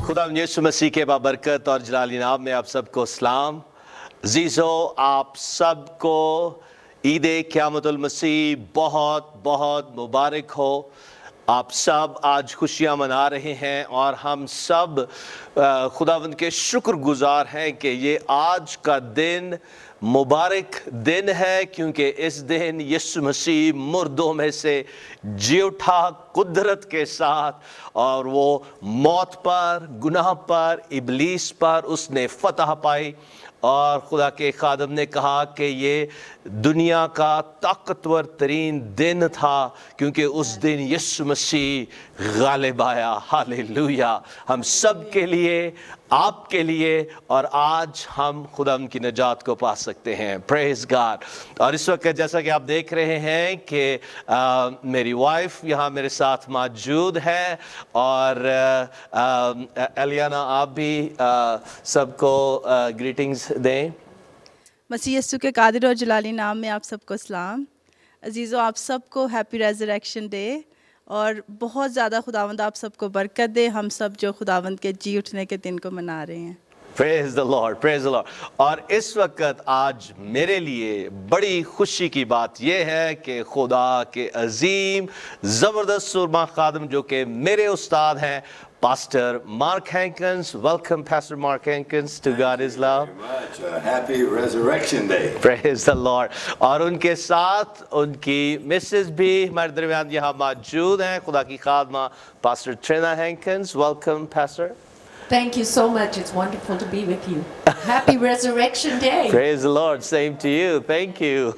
खुदा यीशु मसीह के बाबरकत और जलाली नाम में आप सबको सलाम। अज़ीज़ो, आप सबको ईद क़यामतुल मसीह बहुत बहुत मुबारक हो। आप सब आज खुशियाँ मना रहे हैं और हम सब खुदावंद के शुक्रगुजार हैं कि ये आज का दिन मुबारक दिन है, क्योंकि इस दिन यीशु मसीह मुर्दों में से जी उठा कुदरत के साथ, और वो मौत पर, गुनाह पर, इब्लीस पर उसने फतह पाई। और खुदा के खादम ने कहा कि ये दुनिया का ताकतवर तरीन दिन था, क्योंकि उस दिन यीशु मसीह गालिब आया। हालेलुया। हम सब के लिए, आपके लिए, और आज हम खुदा की निजात को पा सकते हैं। Praise God. और इस वक्त जैसा कि आप देख रहे हैं कि मेरी वाइफ यहाँ मेरे साथ मौजूद है, और एलियाना आप भी सबको ग्रीटिंग्स दें। मसीह यीशु के कादिर और जलाली नाम में आप सबको सलाम। अजीज़ों, आप सबको हैप्पी रेज़रेक्शन डे, और बहुत ज़्यादा खुदावंद आप सबको बरकत दे, हम सब जो खुदावंद के जी उठने के दिन को मना रहे हैं। Praise the Lord, praise the Lord. और इस वक्त आज मेरे लिए बड़ी खुशी की बात यह है कि खुदा के अजीम ज़बरदस्त सुरमा खादम जो कि मेरे उस्ताद हैं, Pastor Mark Hankins. Welcome, Pastor Mark Hankins, to God is Love. Very much. Happy Resurrection Day. Praise the Lord. और उनके साथ उनकी मिसेस भी हमारे दरमियान यहाँ मौजूद हैं, खुदा की खादमा Pastor Trina Hankins. Welcome, Pastor. Thank you so much. It's wonderful to be with you. Happy Resurrection Day. Praise the Lord. Same to you. Thank you.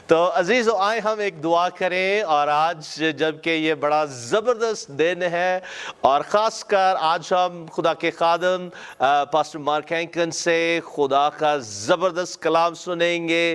तो अजीज़ों, आए हम एक दुआ करें। और आज जबकि ये बड़ा ज़बरदस्त दिन है, और ख़ासकर आज हम खुदा के खादम पास्टर मार्क हैंकन से खुदा का ज़बरदस्त कलाम सुनेंगे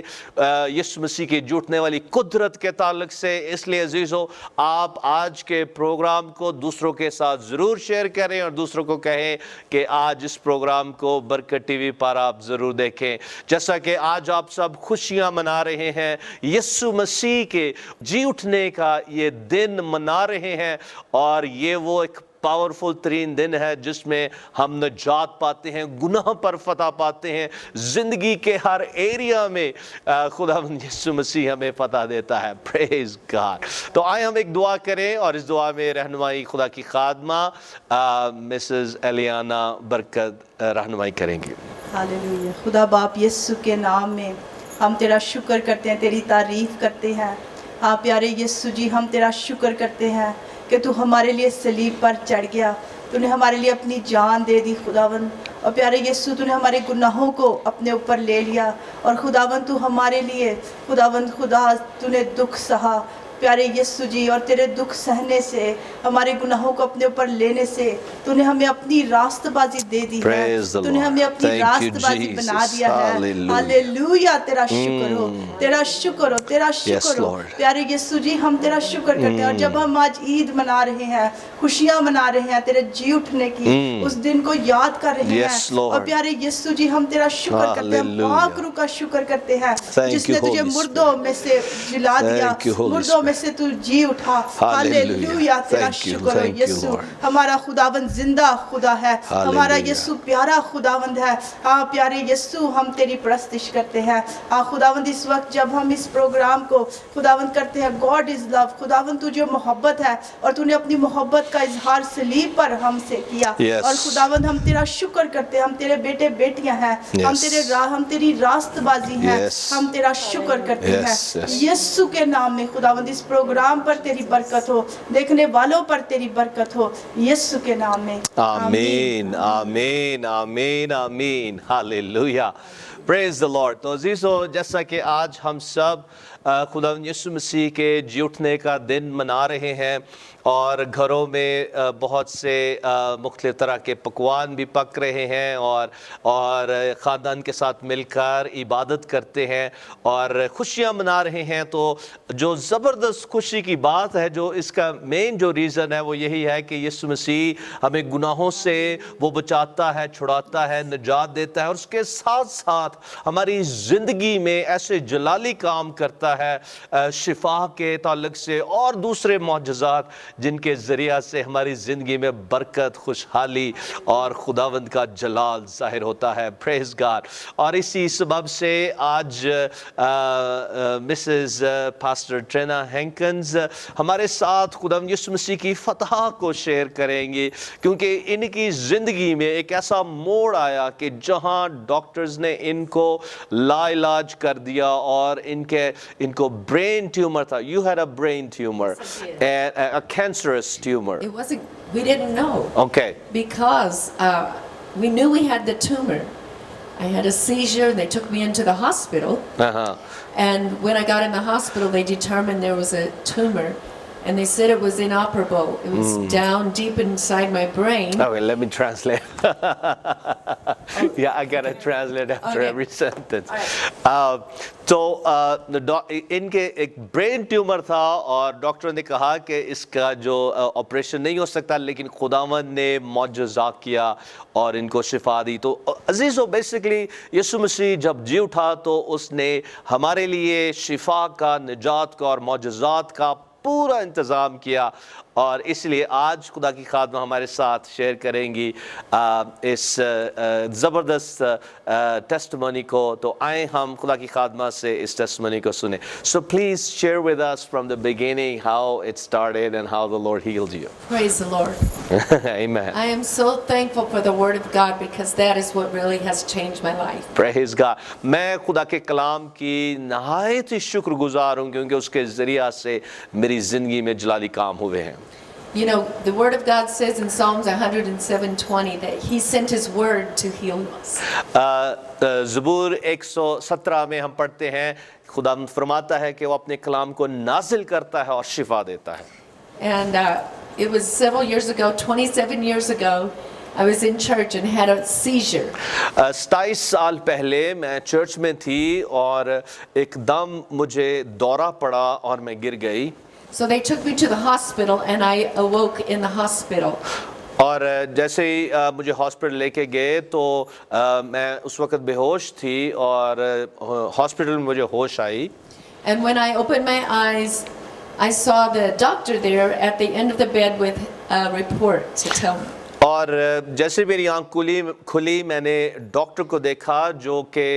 यीशु मसीह की जुटने वाली कुदरत के ताल्लुक से। इसलिए अजीज़ों, आप आज के प्रोग्राम को दूसरों के साथ ज़रूर शेयर करें, और दूसरों को कहें कि आज इस प्रोग्राम को बरकत टीवी पर आप ज़रूर देखें। जैसा कि आज आप सब खुशियां मना रहे हैं, यीशु मसीह के जी उठने का ये दिन मना रहे हैं, और ये वो एक पावरफुल तरीन दिन है जिसमें हम नजात पाते हैं, गुनाह पर फतह पाते हैं, ज़िंदगी के हर एरिया में खुदावंद यीशु मसीह हमें फतह देता है। Praise God. तो आए हम एक दुआ करें, और इस दुआ में रहनुमाई खुदा की खादमा मिसेस एलियाना बरकत रहनुमाई करेंगी। हालेलुया। खुदा बाप यीशु के नाम में हम तेरा शुक्र करते हैं, तेरी तारीफ़ करते हैं। हाँ प्यारे यीशु जी, हम तेरा शुक्र करते हैं कि तू हमारे लिए सलीब पर चढ़ गया, तूने हमारे लिए अपनी जान दे दी खुदावन। और प्यारे यीशु, तूने हमारे गुनाहों को अपने ऊपर ले लिया, और खुदावन तू हमारे लिए खुदा तूने दुख सहा प्यारे यीशु जी। और तेरे दुख सहने से, हमारे गुनाहों को अपने ऊपर लेने से तूने हमें अपनी रास्तबाजी दे दी है, तूने हमें अपनी रास्तबाजी बना दिया है। हालेलुया। तेरा शुक्र हो, तेरा शुक्र हो, तेरा शुक्र हो प्यारे यीशु जी। हम तेरा शुक्र करते हैं, और जब हम आज ईद मना रहे हैं, खुशियाँ मना रहे हैं तेरे जी उठने की, उस दिन को याद कर रहे हैं, और प्यारे यीशु जी हम तेरा शुक्र करते हैं, पाक रूह का शुक्र करते हैं जिसने तुझे मुर्दों में से जिला दिया, मुर्दों से तू जी उठा। हालेलुया। तेरा शुक्र हो यीशु। हमारा खुदावंद जिंदा खुदा है, हमारा यीशु प्यारा खुदावंद है। हाँ प्यारे यीशु, हम तेरी परस्तिश करते हैं। हाँ खुदावंद, इस वक्त जब हम इस प्रोग्राम को खुदावंद करते हैं, गॉड इज लव, खुदावंद तू जो मोहब्बत है, और तूने अपनी मोहब्बत का इजहार सलीब पर हमसे किया। और खुदावंद हम तेरा शुक्र करते हैं, हम तेरे बेटे बेटियां हैं, हम तेरी रास्तबाजी हैं, हम तेरा शुक्र करते हैं यीशु के नाम में। खुदावंद इस प्रोग्राम पर तेरी बरकत हो, देखने वालों पर तेरी बरकत हो, यीशु के नाम में आमीन, आमीन, आमीन, आमीन। हालेलुया। Praise the Lord. तो अजीज़ों, जैसा कि आज हम सब खुदा यीशु मसीह के जी उठने का दिन मना रहे हैं, और घरों में बहुत से मुख्तलिफ तरह के पकवान भी पक रहे हैं, और ख़ानदान के साथ मिलकर इबादत करते हैं और खुशियाँ मना रहे हैं। तो जो ज़बरदस्त खुशी की बात है, जो इसका मेन जो रीज़न है वो यही है कि यीशु मसीह हमें गुनाहों से वो बचाता है, छुड़ाता है, निजात देता है, और उसके साथ साथ हमारी ज़िंदगी में ऐसे जलाली काम करता है शिफा के ताल्लुक से और दूसरे मौजज़ात जिनके ज़रिया से हमारी ज़िंदगी में बरकत, खुशहाली और खुदावंद का जलाल ज़ाहिर होता है। Praise God. और इसी सबब से आज मिसेस पास्टर ट्रेना हैंकन्स हमारे साथ खुदावंद यीशु मसीह की फतह को शेयर करेंगी, क्योंकि इनकी ज़िंदगी में एक ऐसा मोड़ आया कि जहां डॉक्टर्स ने इनको लाइलाज कर दिया और इनको ब्रेन ट्यूमर था। You had a brain tumour, a cancerous tumor. It wasn't, we didn't know. Okay. Because we knew we had the tumor. I had a seizure, and they took me into the hospital. Uh-huh. And when I got in the hospital, they determined there was a tumor. And they said it was inoperable. It was down deep inside my brain. Okay, let me translate. Yeah, I gotta translate after Okay. every sentence. All तो इनके एक brain tumour था और doctor ने कहा कि इसका जो ऑपरेशन नहीं हो सकता, लेकिन खुदावंद ने मौजज़ा किया और इनको शिफा दी। तो अजीज़ो, बेसिकली यीशु मसीह जब जी उठा तो उसने हमारे लिए शिफा का, निजात का और मौजज़ात का पूरा इंतज़ाम किया। और इसलिए आज खुदा की खादमा हमारे साथ शेयर करेंगी इस ज़बरदस्त टेस्टिमनी को। तो आए हम खुदा की खादमा से इस टेस्टिमनी को सुने। So please share with us from the beginning how it started and how the Lord heeled you. Praise the Lord. Amen. I am so thankful for the Word of God, because that is what really has changed my life. Praise God. मैं खुदा के कलाम की नहायत ही शुक्रगुजार हूँ, क्योंकि उसके ज़रिया से मेरी ज़िंदगी में जलाली काम हुए हैं। You know, the Word of God says in Psalms 107:20 that He sent His Word to heal us. ज़बूर 117 में हम पढ़ते हैं, खुदा फरमाता है कि वो अपने कलाम को नाजिल करता है और शिफा देता है। And it was several years ago, 27 years ago, I was in church and had a seizure. 27 साल पहले मैं चर्च में थी और एकदम मुझे दौरा पड़ा और मैं गिर गई। So they took me to the hospital, and I awoke in the hospital. और जैसे ही मुझे हॉस्पिटल लेके गए तो मैं उस वक्त बेहोश थी और हॉस्पिटल में मुझे होश आई। And when I opened my eyes, I saw the doctor there at the end of the bed with a report to tell me. और जैसे मेरी आँख खुली मैंने डॉक्टर को देखा जो कि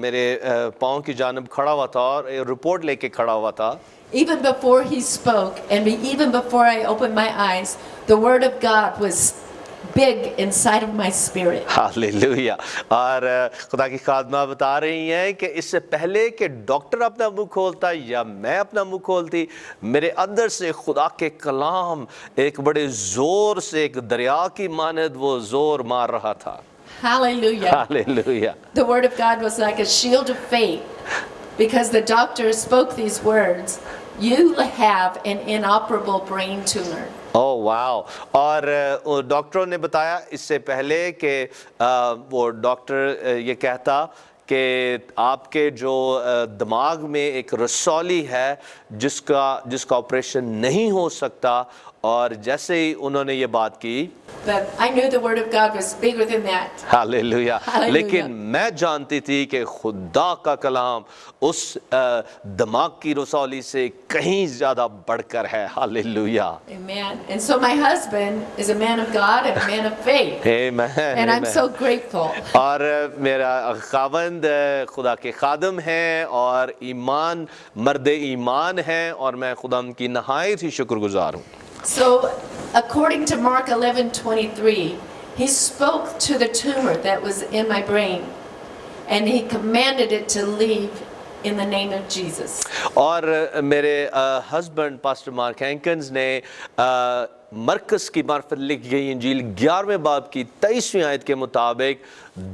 मेरे पाँव की जानिब खड़ा हुआ था और एक रिपोर्ट लेके खड़ा हुआ था। Even before he spoke, and even before I opened my eyes, the Word of God was big inside of my spirit. Hallelujah. और खुदा की खादमा बता रही हैं कि इससे पहले कि डॉक्टर अपना मुंह खोलता या मैं अपना मुंह खोलती, मेरे अंदर से खुदा के कलाम एक बड़े जोर से एक दरिया की मानद वो जोर मार रहा था। Hallelujah. Hallelujah. The Word of God was like a shield of faith, because the doctor spoke these words: "You have an inoperable brain tumor." Oh wow. और डॉक्टरों ने बताया इससे पहले कि वो डॉक्टर ये कहता कि आपके जो दिमाग में एक रसौली है जिसका ऑपरेशन नहीं हो सकता। और जैसे ही उन्होंने ये बात की, But I knew the Word of God was bigger than that. Hallelujah. Hallelujah. लेकिन मैं जानती थी कि खुदा का कलाम उस दिमाग की रसौली से कहीं ज़्यादा बढ़कर है। Hallelujah. Amen. And so my husband is a man of God and a man of faith. Amen. And I'm Amen. so grateful. और मेरा खावंद खुदा के खादम हैं और मर्द ईमान हैं और मैं खुदा की नहायत ही शुक्रगुजार हूँ। So, according to Mark 11:23, he spoke to the tumor that was in my brain, and he commanded it to leave in the name of Jesus. और मेरे हस्बैंड पास्टर मार्क हैंकन्स ने मरकज़ की मार्फत लिखी गई इंजील 11वें बाब की 23वीं आयत के मुताबिक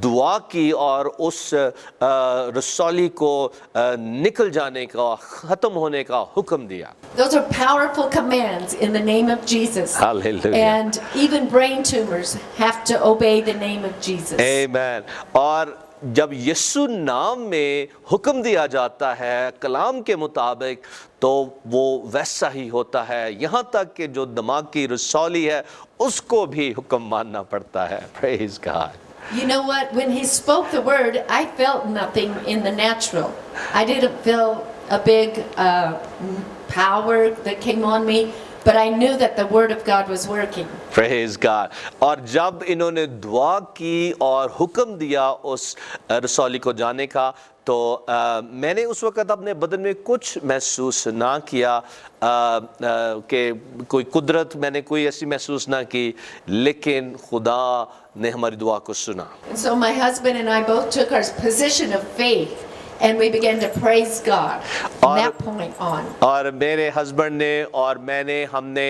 दुआ की और उस रसौली को निकल जाने का, ख़त्म होने का हुक्म दिया। Those are powerful commands in the name of Jesus. Hallelujah. And even brain tumors have to obey the name of Jesus. Amen. और जब यीशु नाम में हुक्म दिया जाता है कलाम के मुताबिक तो वो वैसा ही होता है, यहाँ तक कि जो दिमाग की रसौली है उसको भी हुक्म मानना पड़ता है। Praise God. You know what? When he spoke the word, I felt nothing in the natural. I didn't feel a big power that came on me, but I knew that the word of God was working. Praise God. और जब इन्होंने दुआ की और हुक्म दिया उस रसौली को जाने का, तो मैंने उस वक़्त अपने बदन में कुछ महसूस ना किया कि कोई कुदरत मैंने कोई ऐसी महसूस ना की, लेकिन खुदा ने हमारी दुआ को सुना. And so my husband and I both took our position of faith and we began to praise God from that point on. और मेरे हस्बैंड ने और मैंने हमने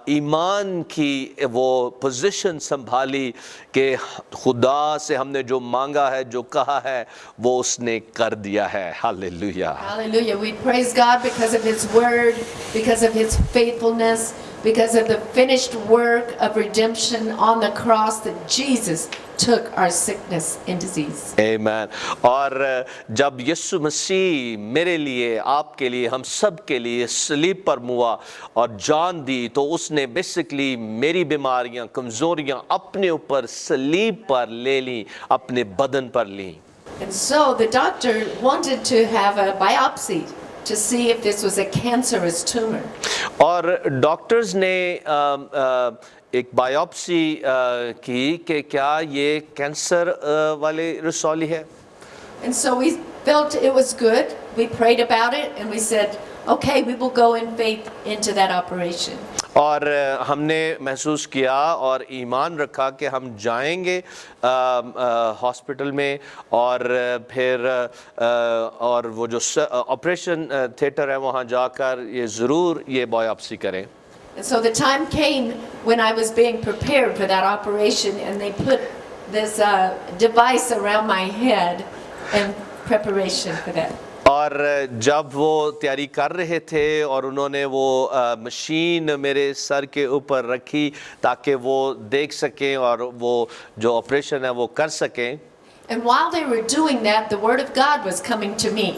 ईमान की वो पोजीशन संभाली कि खुदा से हमने जो मांगा है, जो कहा है, वो उसने कर दिया है. Hallelujah. Hallelujah. We praise God because of his word, because of his faithfulness, because of the finished work of redemption on the cross that Jesus took our sickness and disease. Amen. और जब यीशु मसीह मेरे लिए, आपके लिए, हम सब के लिए सलीब पर मुआ और जान दी, तो उसने बेसिकली मेरी बीमारियां, कमजोरियां अपने ऊपर सलीब पर ले ली, अपने बदन पर ली. And so the doctor wanted to have a biopsy to see if this was a cancerous tumor. और डॉक्टर्स ने एक बायोप्सी की कि क्या ये कैंसर वाले रसौली है. And so we felt it was good. We prayed about it and we said, okay, we will go in faith into that operation. और हमने महसूस किया और ईमान रखा कि हम जाएंगे हॉस्पिटल में और फिर और वो जो ऑपरेशन थिएटर है वहाँ जाकर ये ज़रूर ये बायोप्सी करें. And so the time came when I was being prepared for that operation and they put this device around my head in preparation for that. और जब वो तैयारी कर रहे थे और उन्होंने वो मशीन मेरे सर के ऊपर रखी ताकि वो देख सकें और वो जो ऑपरेशन है वो कर सकें. And while they were doing that, the word of God was coming to me.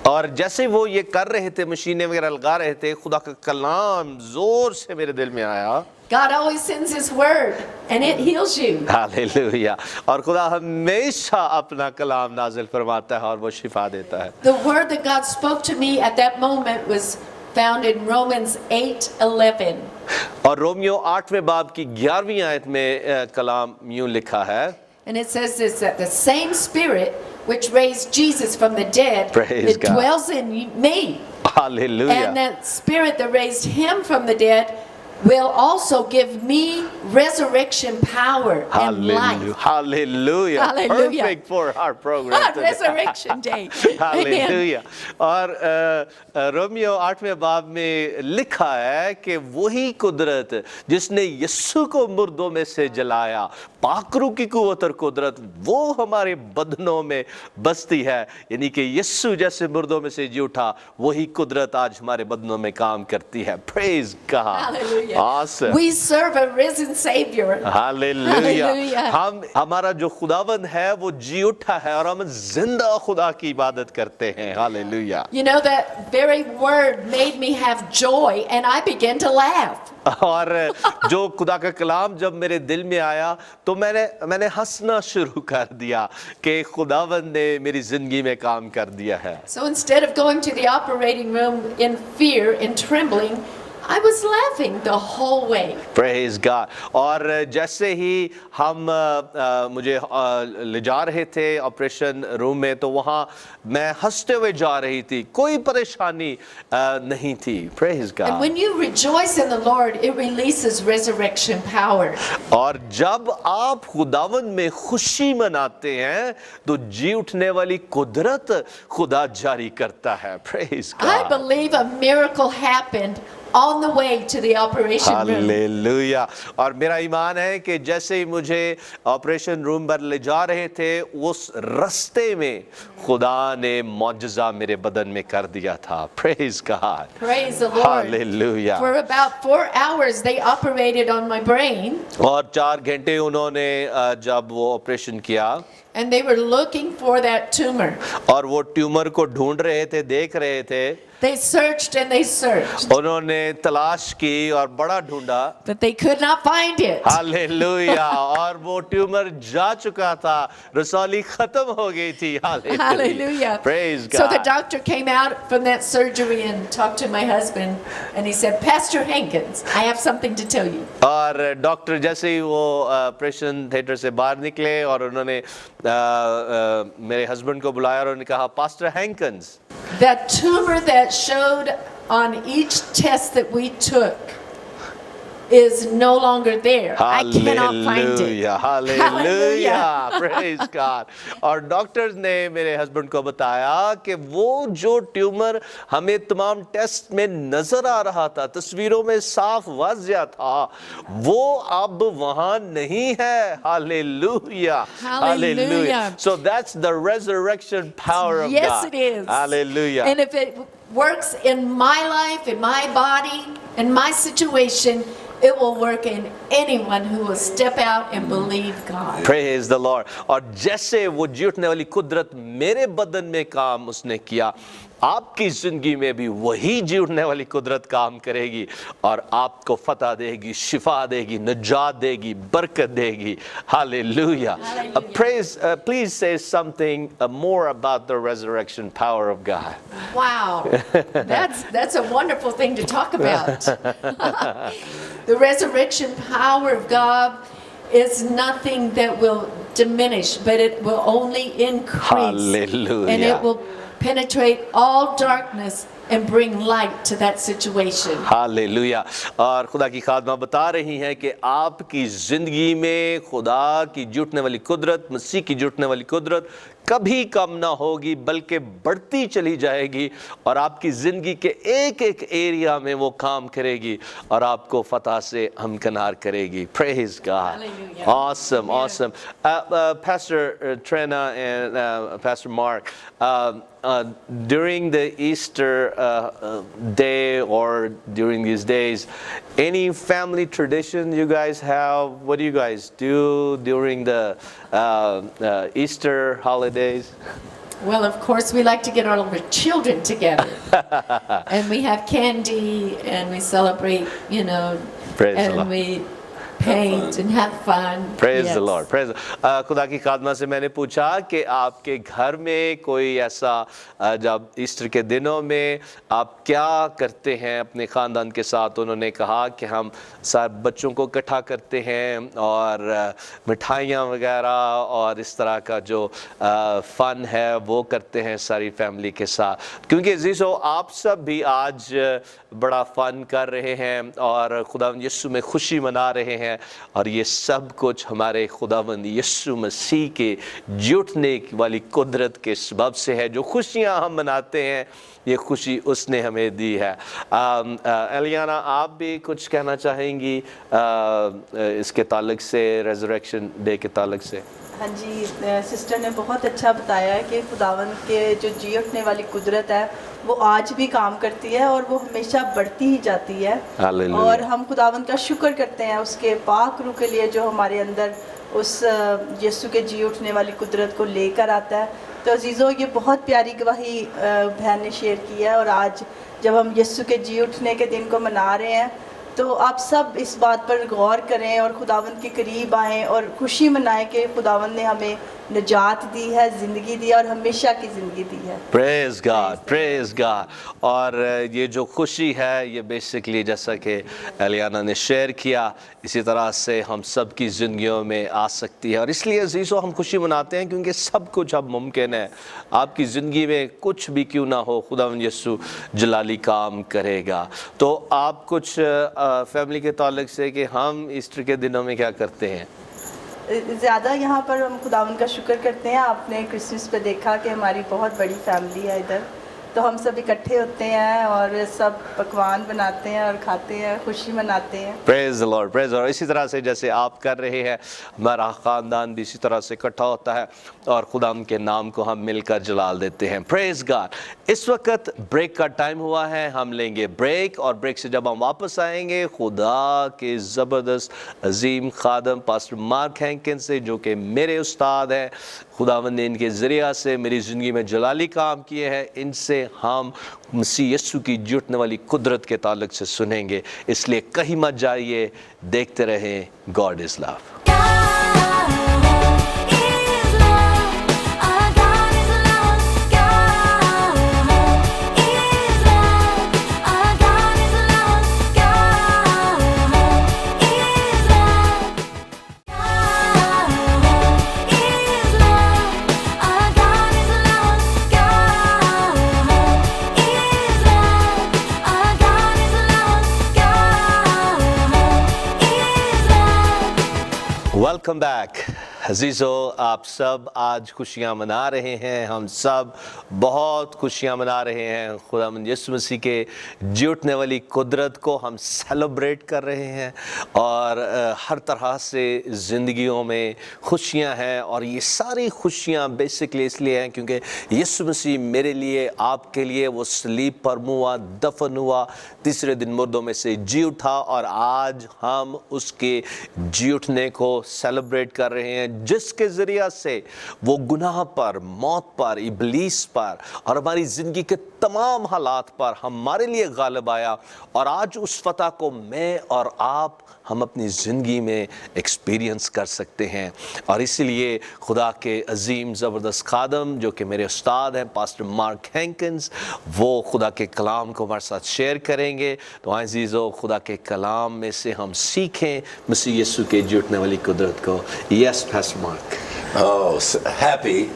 और जैसे वो ये कर रहे थे, मशीनें वगैरह लगा रहे थे, खुदा का कलाम जोर से मेरे दिल में आया. God always sends his word and it heals you. Hallelujah. और खुदा हमेशा अपना कलाम नाज़िल फरमाता है और वो शिफा देता है. The word that God spoke to me at that moment was found in Romans 8:11. और रोमियो 8वें बाब की 11वीं आयत में कलाम यूं लिखा है. And it says this, that the same spirit which raised Jesus from the dead, Praise it God. dwells in me. Hallelujah. And that spirit that raised him from the dead will also give me resurrection power and life. Hallelujah. Hallelujah. Perfect for our program today. Resurrection day. Amen. Hallelujah. और Romeo 8वें बाब में लिखा है कि वही कुदरत जिसने यीशु को मुर्दों में से जलाया, पाकरू की कुव्वत और कुदरत वो हमारे बदनों में बसती है. यानी कि यीशु जैसे मुर्दों में से जी उठा, वही कुदरत आज हमारे बदनों में काम करती है. Praise God. Hallelujah. Awesome. We serve a risen Savior. Hallelujah. Hallelujah. हम हमारा जो खुदावंद है वो जी उठा है और हम जिंदा खुदा की इबादत करते हैं. Hallelujah. You know, that very word made me have joy and I began to laugh. और जो खुदा का कलाम जब मेरे दिल में आया तो मैंने हंसना शुरू कर दिया कि खुदावंद ने मेरी जिंदगी में काम कर दिया है. So instead of going to the operating room in fear and trembling, I was laughing the whole way. Praise God. और जैसे ही हम मुझे ले जा रहे थे ऑपरेशन रूम में, तो वहाँ मैं हंसते हुए जा रही थी, कोई परेशानी नहीं थी. Praise God. And when you rejoice in the Lord, it releases resurrection power. और जब आप खुदावंद में खुशी मनाते हैं तो जी उठने वाली कुदरत खुदा जारी करता है. Praise God. I believe a miracle happened on the way to the operation room. Hallelujah. और मेरा ईमान है कि जैसे ही मुझे ऑपरेशन रूम पर ले जा रहे थे, उस रास्ते में खुदा ने मौजज़ा मेरे बदन में कर दिया था. Praise God. Praise the Lord. Hallelujah. For about 4 hours they operated on my brain. और 4 घंटे उन्होंने जब वो ऑपरेशन किया, and they were looking for that tumor. और वो ट्यूमर को ढूंढ रहे थे, देख रहे थे, They searched and they searched, उन्होंने तलाश की और बड़ा ढूंढा, but they could not find it. Hallelujah, और वो ट्यूमर जा चुका था, रसौली खत्म हो गई थी, Hallelujah. Praise So the God. doctor came out from that surgery and talked to my husband, and he said, Pastor Hankins, I have something to tell you. और डॉक्टर जैसे ही वो ऑपरेशन थिएटर से बाहर निकले और उन्होंने मेरे हस्बैंड को बुलाया और उन्होंने कहा, pastor हैंकन्स, That tumor that showed on each test that we took is no longer there. I cannot find it. Hallelujah, praise God. और डॉक्टर्स ने मेरे हस्बैंड को बताया कि वो जो ट्यूमर हमें तमाम टेस्ट में नजर आ रहा था, तस्वीरों में साफ वाज़िया था, वो अब वहां नहीं है। Hallelujah, Hallelujah. So that's the resurrection power of Yes, God. it is. Hallelujah. And if it works in my life, in my body, in my situation, it will work in anyone who will step out and believe God. Praise the Lord. और जैसे वो जी उठने वाली कुदरत मेरे बदन में काम उसने किया, आपकी जिंदगी में भी वही जी उठने वाली कुदरत काम करेगी और आपको फतह देगी, शिफा देगी, निजात देगी, बरकत देगी। Hallelujah. Please say something more about the resurrection power of God. Wow, that's a wonderful thing to talk about. The resurrection power of God is nothing that will diminish, but it will only increase. Hallelujah. And it will penetrate all darkness and bring light to that situation. Hallelujah. और खुदा की खादमा बता रही हैं कि आपकी ज़िंदगी में खुदा की जुटने वाली कुदरत, मसीह की जुटने वाली कुदरत कभी कम ना होगी, बल्कि बढ़ती चली जाएगी और आपकी ज़िंदगी के एक एक एरिया में वो काम करेगी और आपको फतह से हमकिनार करेगी। Praise God. Hallelujah. Awesome, awesome. Pastor Trina and Pastor Mark, during the Easter day or during these days, any family tradition you guys have? What do you guys do during the Easter holidays? Well, of course, we like to get all of our children together. And we have candy and we celebrate, you know, Praise the and Lord. we paint and have fun. Praise Yes. the Lord. Praise खुदा की खादमा से मैंने पूछा कि आपके घर में कोई ऐसा जब ईस्टर के दिनों में आप क्या करते हैं अपने ख़ानदान के साथ। उन्होंने कहा कि हम सारे बच्चों को इकट्ठा करते हैं और मिठाइयाँ वगैरह और इस तरह का जो फ़न है वो करते हैं सारी फैमिली के साथ। क्योंकि जीसो आप सब भी आज बड़ा फ़न कर रहे हैं और खुदा यीशु में खुशी मना रहे हैं और ये सब कुछ हमारे खुदावंद यीशु मसीह के जुटने वाली कुदरत के सबब से है। जो खुशियां हम मनाते हैं ये खुशी उसने हमें दी है। एलियाना, आप भी कुछ कहना चाहेंगी इसके ताल्लुक से, रेज़रेक्शन डे के ताल्लुक से? हाँ जी, सिस्टर ने बहुत अच्छा बताया है कि खुदावंद के जो जी उठने वाली कुदरत है वो आज भी काम करती है और वो हमेशा बढ़ती ही जाती है। हालेलुया। और हम खुदावंद का शुक्र करते हैं उसके पाक रूह के लिए जो हमारे अंदर उस यीशु के जी उठने वाली कुदरत को लेकर आता है। तो अजीज़ों, ये बहुत प्यारी गवाही बहन ने शेयर की है और आज जब हम यीशु के जी उठने के दिन को मना रहे हैं तो आप सब इस बात पर गौर करें और खुदावंद के करीब आएँ और खुशी मनाएं कि खुदावंद ने हमें निजात दी है, ज़िंदगी दी है और हमेशा की ज़िंदगी दी है। Praise God, praise God. और ये जो खुशी है ये बेसिकली जैसा कि एलियाना ने शेयर किया इसी तरह से हम सब की ज़िंदगियों में आ सकती है और इसलिए अज़ीज़ों हम खुशी मनाते हैं क्योंकि सब कुछ अब मुमकिन है। आपकी ज़िंदगी में कुछ भी क्यों ना हो, खुदावंद यीशु जलाली काम करेगा। तो आप कुछ फैमिली के ताल्लुक से कि हम ईस्टर के दिनों में क्या करते हैं? ज़्यादा यहाँ पर हम खुदावंद का शुक्र करते हैं। आपने क्रिसमस पे देखा कि हमारी बहुत बड़ी फैमिली है इधर, तो हम सब इकट्ठे होते हैं और सब पकवान बनाते हैं और खाते हैं, खुशी मनाते हैं। Praise the Lord, praise the Lord. इसी तरह से जैसे आप कर रहे हैं, हमारा ख़ानदान भी इसी तरह से इकट्ठा होता है और खुदा के नाम को हम मिलकर जलाल देते हैं। Praise God. इस वक्त ब्रेक का टाइम हुआ है, हम लेंगे ब्रेक और ब्रेक से जब हम वापस आएंगे खुदा के ज़बरदस्त अजीम खादम पास्टर मार्क हैंकिन से, जो कि मेरे उस्ताद हैं, खुदावंद ने इनके ज़रिया से मेरी ज़िंदगी में जलाली काम किए हैं, इनसे हम मसीह यीशु की जुटने वाली कुदरत के ताल्लुक से सुनेंगे। इसलिए कहीं मत जाइए, देखते रहें। God is love. Welcome back अजीज़ो। आप सब आज खुशियाँ मना रहे हैं, हम सब बहुत खुशियाँ मना रहे हैं। खुदावंद यीशु मसीह के जुटने वाली कुदरत को हम सेलिब्रेट कर रहे हैं और हर तरह से ज़िंदगियों में खुशियाँ हैं। और ये सारी खुशियाँ बेसिकली इसलिए हैं क्योंकि यीशु मसीह मेरे लिए, आपके लिए वो सलीब पर मुआ, दफन हुआ, तीसरे दिन मुर्दों में से जी उठा और आज हम उसके जी उठने को सेलिब्रेट कर रहे हैं, जिसके ज़रिया से वो गुनाह पर, मौत पर, इब्लीस पर और हमारी ज़िंदगी के तमाम हालात पर हमारे लिए गालिब आया। और आज उस फतह को मैं और आप हम अपनी ज़िंदगी में एक्सपीरियंस कर सकते हैं। और इसीलिए खुदा के अजीम ज़बरदस्त खादम, जो कि मेरे उस्ताद हैं पास्टर मार्क हैंकिन्स, वो खुदा के कलाम को हमारे साथ शेयर करेंगे। तो अज़ीज़ो, खुदा के कलाम में से हम सीखें मसीह यीशु के जुटने वाली कुदरत को। Yes pastor mark. Oh, happy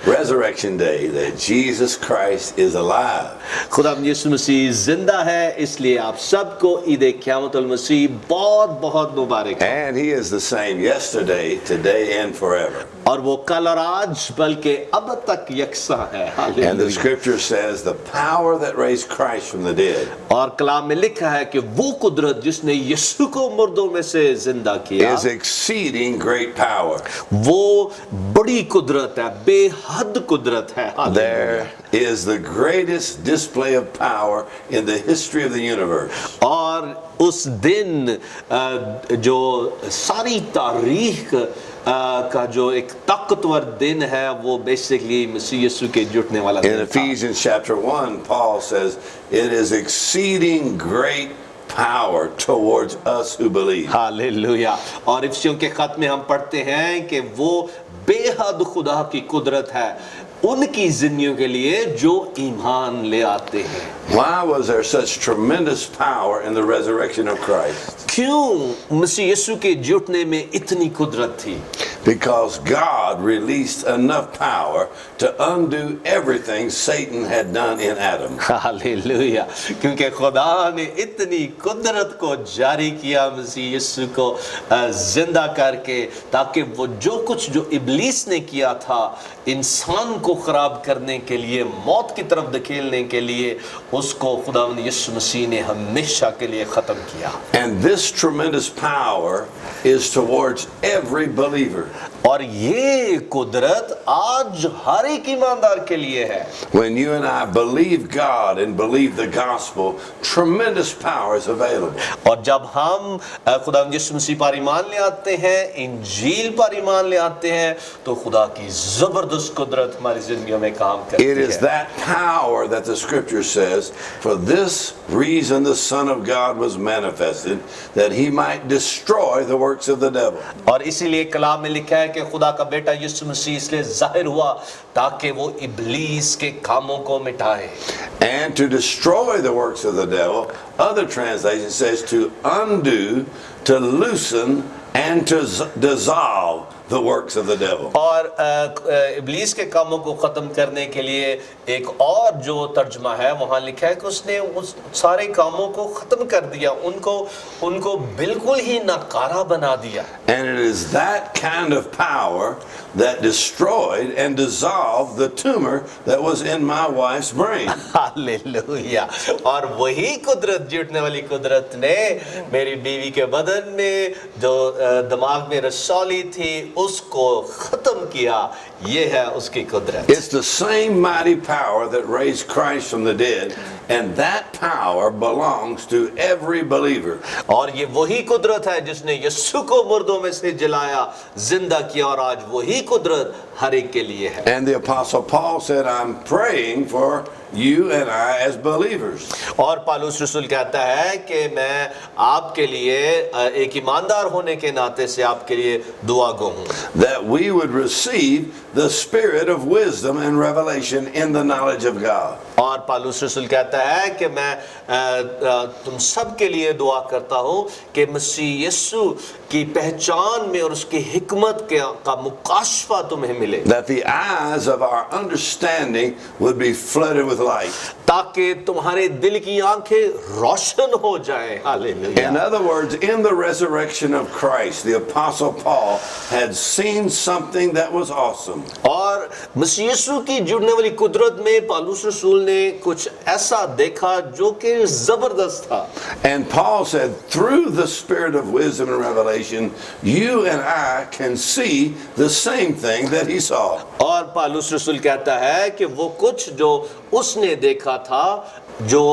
Resurrection Day that Jesus Christ is alive. खुदा यीशु मसीह जिंदा है, इसलिए आप सबको ईद क़यामतुल मसीह बहुत बहुत मुबारक है। And he is the same yesterday, today, and forever. और वो कल और आज बल्कि अब तक यकसा है। And the hallelujah. scripture says the power that raised Christ from the dead और कलाम में लिखा है कि वो कुदरत जिसने यीशु को मुर्दों में से जिंदा किया, is exceeding great power. वो बड़ी कुदरत है, बेहद कुदरत है। Hallelujah. There is the greatest display of power in the history of the universe. और उस दिन जो सारी तारीख का जो एक ताकतवर दिन है, वो बेसिकली मसीह यीशु के जुटने वाला In दिन था। Ephesians chapter 1, Paul says, it is exceeding great power towards us who believe. Hallelujah. और इफिसियों के खत में हम पढ़ते हैं कि वो बेहद खुदा की कुदरत है उनकी जिंदगियों के लिए जो ईमान ले आते हैं। Why was there such tremendous power in the resurrection of Christ? क्यों मसीह यीशु के जुटने में इतनी कुदरत थी? Because God released enough power to undo everything Satan had done in Adam. Hallelujah. क्योंकि खुदा ने इतनी कुदरत को जारी किया मसीह यीशु को जिंदा करके, ताकि वो जो कुछ जो इब्लीस ने किया था इंसान को खराब करने के लिए, मौत की तरफ धकेलने के लिए, उसको खुदावंद यीशु मसीह ने हमेशा के लिए खत्म किया। And this tremendous power is towards every believer. और ये कुदरत आज हर एक ईमानदार के लिए है। When you and I believe God and believe the gospel, tremendous power is available. और जब हम खुदा यीशु मसीह पर ईमान ले आते हैं, इंजील पर ईमान ले आते हैं, तो खुदा की जबरदस्त कुदरत हमारी जिंदगियों में काम करती It is है। that power that the scripture says, for this reason the Son of God was manifested, that he might destroy the works of the devil. और इसीलिए कलाम में लिखा है कि खुदा का बेटा यीशु मसीह इसलिए जाहिर हुआ ताकि वो इब्लीस के कामों को मिटाए। And to destroy the works of the devil, other translation says to undo, to loosen, and to dissolve the works of the devil. और इब्लीस के कामों को ख़त्म करने के लिए एक और जो तर्जमा है वहाँ लिखा है कि उसने उस सारे कामों को ख़त्म कर दिया, उनको बिल्कुल ही नाकारा बना दिया। And it is that kind of power that destroyed and dissolved the tumor that was in my wife's brain. Hallelujah. और वही कुदरत, जुटने वाली कुदरत ने मेरी बीवी के बदन में जो दिमाग में रसौली थी उसको खत्म किया। ये है उसकी कुदरत। It's the same mighty power that raised Christ from the dead, and that power belongs to every believer. और ये वही कुदरत है जिसने यीशु को मुर्दों में से जिलाया, जिंदा किया, और आज वही कुदरत हर एक के लिए है। And the Apostle Paul said, I'm praying for you and I as believers. और पौलुस रसूल कहता है कि मैं आपके लिए एक ईमानदार होने के नाते से आपके लिए दुआ गो हूँ, That we would receive the spirit of wisdom and revelation in the knowledge of God. और पौलुस रसूल कहता है कि मैं तुम सब के लिए दुआ करता हूँ कि मसीह यीशु की पहचान में और उसकी हिकमत का मुकाशफा तुम्हें मिले। That the eyes of our understanding would be flooded with light. ताकि तुम्हारे दिल की आंखें रोशन हो जाएं। Hallelujah. In other words, in the resurrection of Christ, the Apostle Paul had seen something that was awesome. और मसीह यीशु की जुड़ने वाली कुदरत में पौलुस रसूल ने कुछ ऐसा देखा जो कि जबरदस्त था। And Paul said, through the spirit of wisdom and revelation, you and I can see the same thing that he saw. और पौलुस रसूल कहता है कि वो कुछ जो उसने देखा था, जो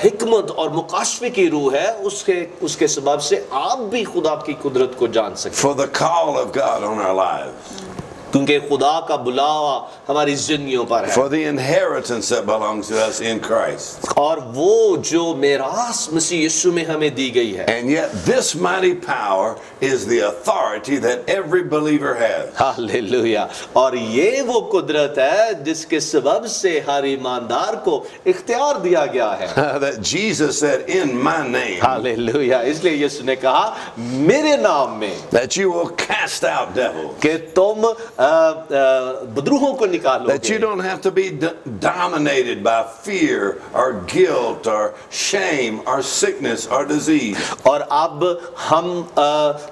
हिकमत और मुकाशफे की रूह है, उसके सबब से आप भी खुदा की कुदरत को जान सकते हैं। For the call of God on our lives. क्योंकि खुदा का बुलावा हमारी जिंदगियों पर है। For the inheritance that belongs to us in Christ. और वो जो मेरास मसीह यीशु में हमें दी गई है। And yet this mighty power is the authority that every believer has. Hallelujah. और ये वो कुदरत है जिसके सबब से हर ईमानदार को इख्तियार दिया गया है। That Jesus said, in my name. Hallelujah. इसलिए यीशु ने कहा मेरे नाम में, That you will cast out devils. कि तुम बदरूहों को निकालोगे। That you don't have to be dominated by fear or guilt or shame or sickness or disease. और अब हम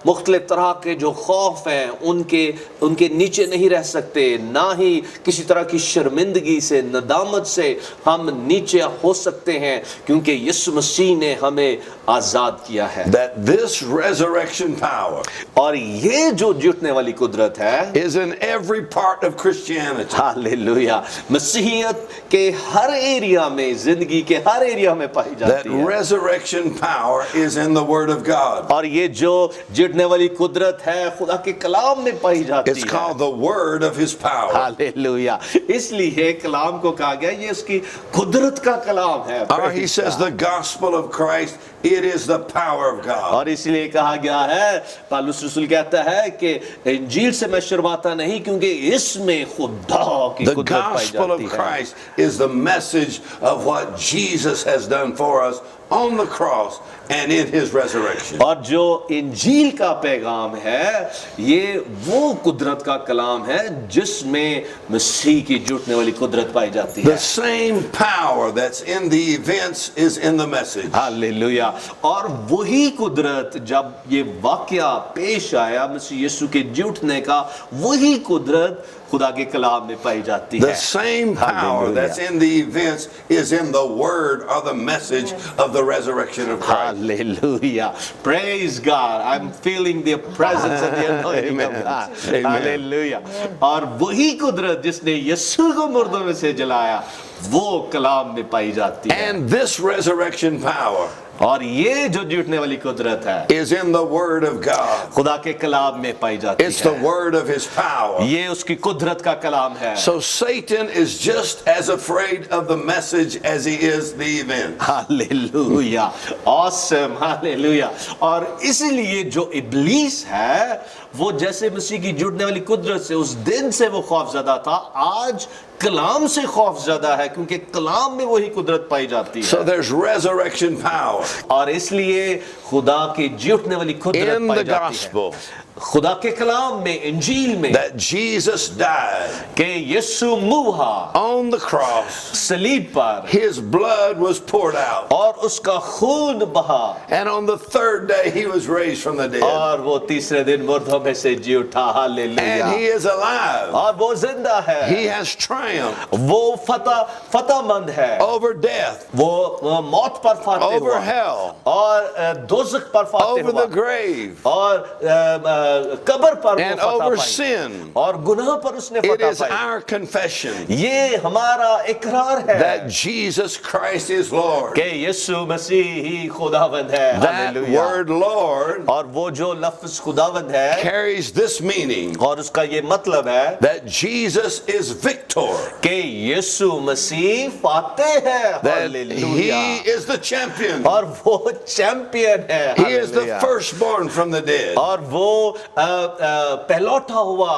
मुख्तलिफ तरह के जो खौफ हैं उनके नीचे नहीं रह सकते, ना ही किसी तरह की शर्मिंदगी से, नदामत से हम नीचे हो सकते हैं, क्योंकि यीशु मसीह ने हमें आजाद किया है। That this resurrection power और ये जो जुटने वाली कुदरत है is in every part of Christianity. Hallelujah, मसीहियत के हर एरिया में, जिंदगी के हर एरिया में पाई That जाती है। resurrection power is in the Word of God. और ये जो जुटने वाली कुदरत है खुदा के कलाम में पाई जाती It's है। called the Word of His power. Hallelujah. इसलिए कलाम को कहा गया ये उसकी कुदरत का कलाम है। Or he says the gospel of Christ, it is the power of God. और इसलिए कहा गया है, पौलुस रसूल कहता है कि इंजील से मैं शर्माता नहीं क्योंकि इसमें खुदा की The कुदरत पाई gospel of जाती है। Christ is the message of what Jesus has done for us on the cross and in His resurrection. और जो इंजील का पैगाम है ये वो कुदरत का कलाम है जिसमें मसीह की जुटने वाली कुदरत पाई जाती है। The same power that's in the events is in the message. Hallelujah. और वही कुदरत जब ये वाकया पेश आया मसीह यीशु के जुटने का, वही कुदरत खुदा के कलाम में पाई जाती है। The same power that's in the events is in the word or the message of the resurrection of Christ. Hallelujah. Praise God. I'm feeling the presence and the anointing of God. Amen. Hallelujah. और वही कुदरत जिसने यीशु को मुर्दों में से जलाया, वो कलाम में पाई जाती है। And this resurrection power और ये जो जुटने वाली कुदरत है is in the word of God. खुदा के कलाम में पाई जाती It's the है। word of His power. ये उसकी कुदरत का कलाम है। So Satan is just as afraid of the message as he is the event. Hallelujah, awesome, hallelujah. और इसलिए जो इब्लीस है वो जैसे मसीह की जुड़ने वाली कुदरत से उस दिन से वो खौफजदा था, आज कलाम से खौफजदा है क्योंकि कलाम में वही कुदरत पाई जाती है। So there's resurrection power. और इसलिए खुदा की झूठने वाली कुदरत in पाई the जाती है gospel खुदा के कलाम में इंजील में that Jesus died कि यीशु मुआ on the cross. सलीब पर His blood was poured out. और उसका खून बहा And on the third day, he was raised from the dead. और वो तीसरे दिन मुर्दों में से जी उठा hallelujah And he is alive. और वो जिंदा है He has triumphed वो फतहमंद है over death, वो मौत पर फाते over हुआ hell, और दोजख पर फाते over हुआ the grave, और कब्र पर and वो फतह over पाई sin. और गुनाह पर उसने It फतह is पाई our confession ये हमारा इकरार है that Jesus Christ is Lord. कि यीशु मसीह ही खुदावंद है That हालेलुया word Lord और वो जो लफ्ज खुदावंद है carries this meaning और उसका ये मतलब है that Jesus is victor, कि यीशु मसीह फातेह है that hallelujah he is the champion. और वो चैंपियन है He is the hallelujah firstborn from the dead. और वो पहलौठा हुआ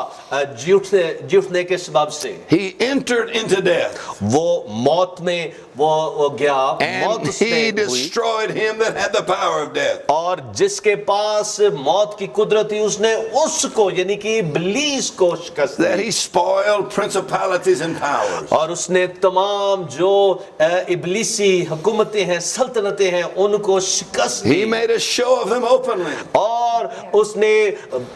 झूठने के सबब से He entered into death, वो मौत में वो गया and मौत उसमें he हुई destroyed him that had the power of death. और जिसके पास मौत की कुदरत थी उसने उसको यानी कि इब्लीस को शिकस्त That the he spoiled principalities and powers. और उसने तमाम जो इब्लीसी हुकूमतें हैं सल्तनतें हैं उनको शिकस्त He the made a show of them openly. और उसने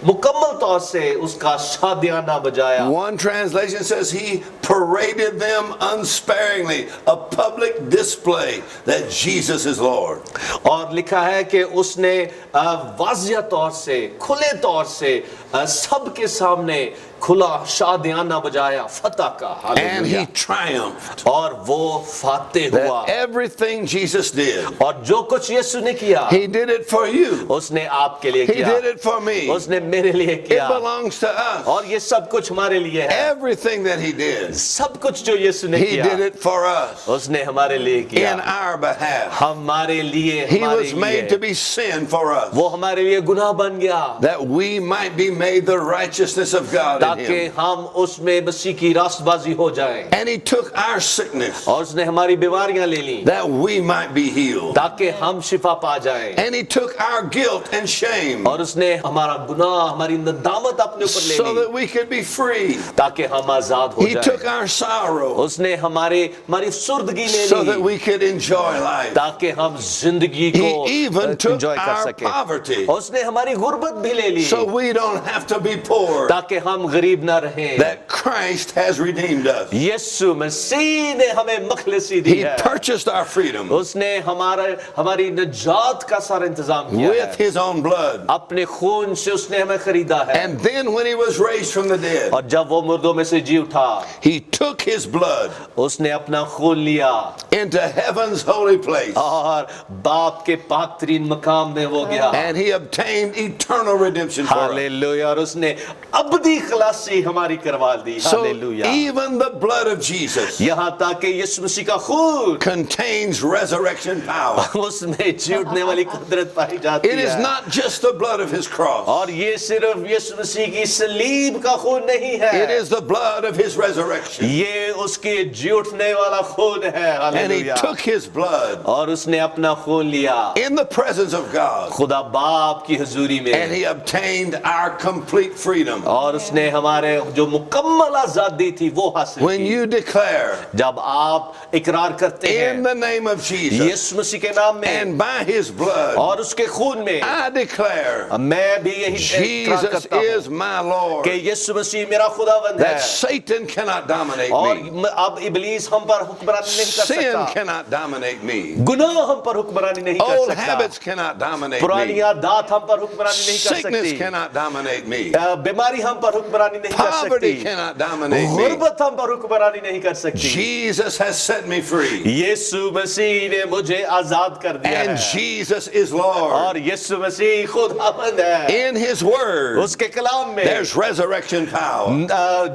मुकम्मल तौर से उसका शादियाना बजाया One translation says he paraded them unsparingly, a public display that Jesus is Lord. और लिखा है कि उसने वाज़िया तौर से खुले तौर से सबके सामने खुला शादियाना बजाया फतह का And he हालेलुया triumphed. और वो फाते हुआ That everything Jesus did, और जो कुछ यीशु ने किया he did it for you. उसने आपके लिए He किया did it for me. उसने मेरे लिए It किया belongs to us. और ये सब कुछ हमारे लिए है Everything that he did, सब कुछ जो यीशु ने he किया did it for us उसने हमारे लिए in किया our behalf. हमारे लिए He हमारे was made to लिए be sin for us, वो हमारे लिए गुनाह बन गया that we might be made the righteousness of God in ताकि him. हम उसमें मसीह की रास्तबाजी हो जाए And he took our sickness और उसने हमारी बीमारियां ले ली that we might be healed. ताकि हम शिफा पा जाए And he took our guilt and shame और उसने हमारा गुनाह हमारी नदामत अपने ऊपर ले so Lee that we could be free. ताकि हम आजाद हो He जाए took our sorrow उसने हमारी सुर्दगी ले so that Lee we could enjoy life. ताकि हम जिंदगी को He even took एंजॉय कर our सके poverty उसने हमारी गुर्बत भी ले ली so we don't have to be poor, ताकि हम गरीब ना रहें that Christ has redeemed us. यीशु मसीह ने हमें मखलसी दी He है purchased our freedom उसने हमारी निजात का सारा इंतजाम किया with है his own blood. अपने खून से उसने हमें खरीदा है And then when he was raised from the dead, और जब वो मुर्दों में से जी उठा he took his blood उसने अपना खून लिया into heaven's holy place. और बाप के पाक तरीन मकाम में वो गया And he obtained eternal redemption for us. Hallelujah और उसने अबदी खलासी हमारी करवा दी So hallelujah even the blood of Jesus यहाँ तक कि यीशु मसीह का खून contains resurrection power. उसमें जीतने वाली कुदरत पाई जाती It is है not just the blood of his cross. और ये सिर्फ यीशु मसीह की सलीब का खून नहीं है It is the blood of his resurrection. ये उसके जीतने वाला खून है And he hallelujah took his blood और उसने अपना खून लिया in the presence of God. खुदा बाप की हुजूरी And में he obtained our complete freedom. और उसने हमारे जो मुकम्मल आजादी थी वो हासिल When की you declare जब आप इकरार करते in हैं the name of Jesus यीशु मसीह के नाम में and by his blood, और उसके खून में I declare मैं भी यही इकरार Jesus करता is हूँ my Lord, कि यीशु मसीह मेरा खुदावंद है that Satan cannot dominate और me. अब इब्लीस हम पर हुक्मरानी नहीं कर Sin सकता cannot dominate me. गुनाह हम पर हुक्मरानी नहीं कर Old सकता habits cannot dominate पुरानी me. आदत हम पर हुक्मरानी नहीं कर Sickness सकती cannot dominate me. बीमारी हम पर हुक्मरानी नहीं कर Poverty सकती cannot dominate me. गुर्बत हम पर हुक्मरानी नहीं कर सकती Jesus has set me free. यीशु मसीह ने मुझे आजाद कर दिया And है Jesus is Lord. और यीशु मसीह खुद खुदावंद है। In His Word, उसके कलाम में there's resurrection power.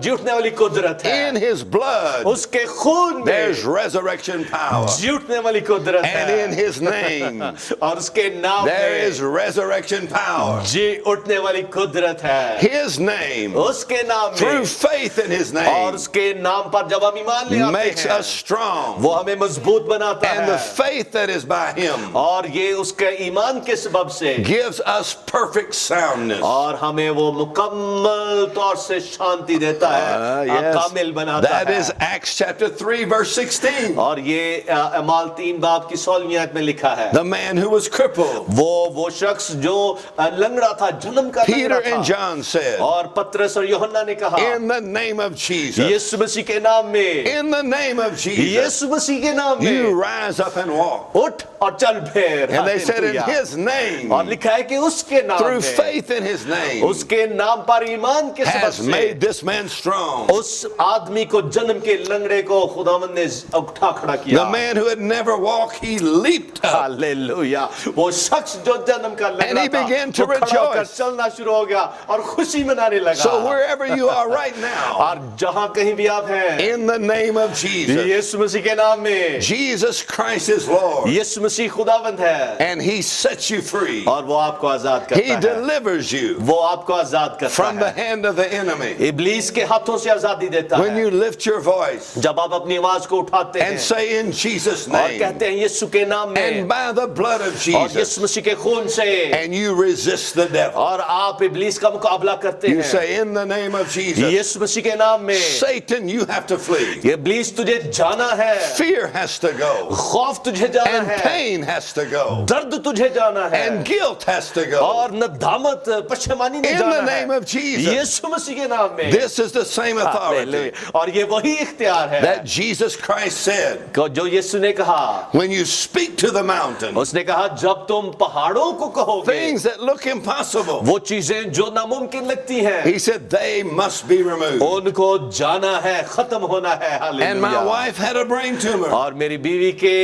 जीतने वाली कुदरत है। In His blood, उसके खून there's में resurrection power. जीतने वाली कुदरत And है। in His name, और उसके नाम there में is resurrection power. जी उठने वाली कुदरत है। His name, उसके नाम through में faith in His और name, उसके नाम पर जब हम ईमान ले आते makes हैं us strong. वो हमें मजबूत बनाता And the है faith that is by Him और ये उसके ईमान के सबब से gives us perfect soundness. और हमें वो मुकम्मल तौर से शांति देता है, कामिल बनाता That है। is Acts chapter 3 verse 16. और ये अमाल 3 बाब की 16वीं आयत में लिखा है, The man who was crippled, वो शख्स जो लंगड़ा था, जन्म का Peter लंगड़ा and था, John said, और पतरस और यूहन्ना ने कहा in the name of Jesus, यीशु मसीह के नाम में, in the name of Jesus, यीशु मसीह के नाम you में rise up and walk. उठ और चल फिर। And they said in hallelujah. His name, और लिखा है कि उसके नाम through में, faith in His name, उसके नाम पर ईमान के सबब has से made this man strong. उस आदमी को, जन्म के लंगड़े को खुदावंद ने उठा खड़ा किया। The man who had never walked, he leaped up. Hallelujah. वो शख्स जो जन्म का And he लंगड़ा था, began to वो खड़ा होकर rejoice. चलना शुरू हो गया और खुशी मनाने लगा। So wherever you are right now, और जहां कहीं भी आप हैं, in the name of Jesus, यीशु मसीह के नाम में, Jesus Christ is Lord, यीशु मसीह खुदावंद है and He sets you free. और वो आपको आजाद He करता है। delivers you वो आपको आजाद करता from the है, hand of the enemy. इब्लीस के हाथों से आजादी देता When है। you lift your voice जब आप अपनी आवाज को उठाते and हैं say in Jesus' और name, कहते हैं यीशु के नाम में and by the blood of और Jesus, यीशु मसीह के खून से, and you resist the devil, और आप इब्लीस का मुकाबला करते you हैं say in the name of Jesus, यीशु मसीह के नाम में, Satan, you have to flee. इब्लीस तुझे जाना है, Fear has to go, खौफ तुझे जाना and है, pain has to go, दर्द तुझे जाना है, and guilt has to go. और नदामत पश्चिमानी ने In जाना the है name of Jesus, यीशु मसीह के नाम में। this is the same authority hallelujah. और ये वही इख्तियार है that Jesus Christ said, जो यीशु ने कहा, when you speak to the mountain, उसने कहा जब तुम पहाड़ों को कहोगे, things that look impossible, वो चीजें जो नामुमकिन लगती हैं, He said they must be removed. उनको जाना है, खत्म होना है। And my hallelujah. wife had a brain tumor, और मेरी बीवी के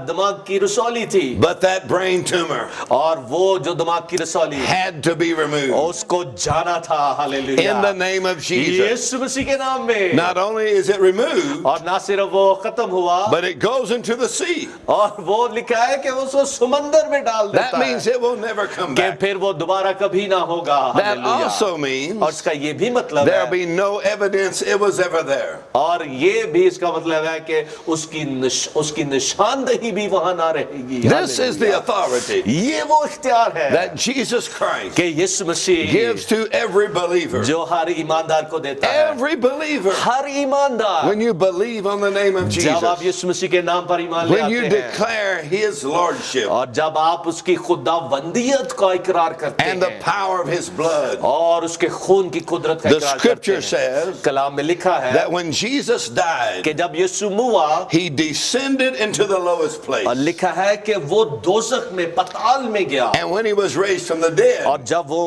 दिमाग की रसौली थी, but that brain tumor और वो जो दिमाग की रसौली had to be removed. उसको जाना था। Hallelujah. In the name of Jesus. यीशु मसीह के नाम में। Not only is it removed, और ना सिर्फ वो खत्म हुआ, but it goes into the sea. और वो लिखा है कि उसको समंदर में डाल That देता means है it will never come कि back. फिर वो दोबारा कभी ना होगा। That hallelujah. also means और इसका ये भी मतलब there'll है, be no evidence it was ever there. और ये भी इसका मतलब है कि उसकी निशानदही भी वहां ना रहेगी। This is the hallelujah. authority ये वो इख्तियार है that Jesus Christ कि यीशु मसीह gives to every believer. जो हर ईमानदार को देता है। Every believer. हर ईमानदार When you believe on the name of जब आप Jesus, यीशु मसीह के नाम पर ईमान ले when you आते हैं declare His Lordship और जब आप उसकी खुदावंदियत का इकरार करते and the हैं power of His blood, और उसके खून की कुदरत का the इकरार करते scripture हैं, says कलाम में लिखा है that when Jesus कि died, जब यीशु मुआ He descended into the lowest place. और लिखा है कि वो दोज़ख में, पताल में गया, And when He was raised from the dead, और जब वो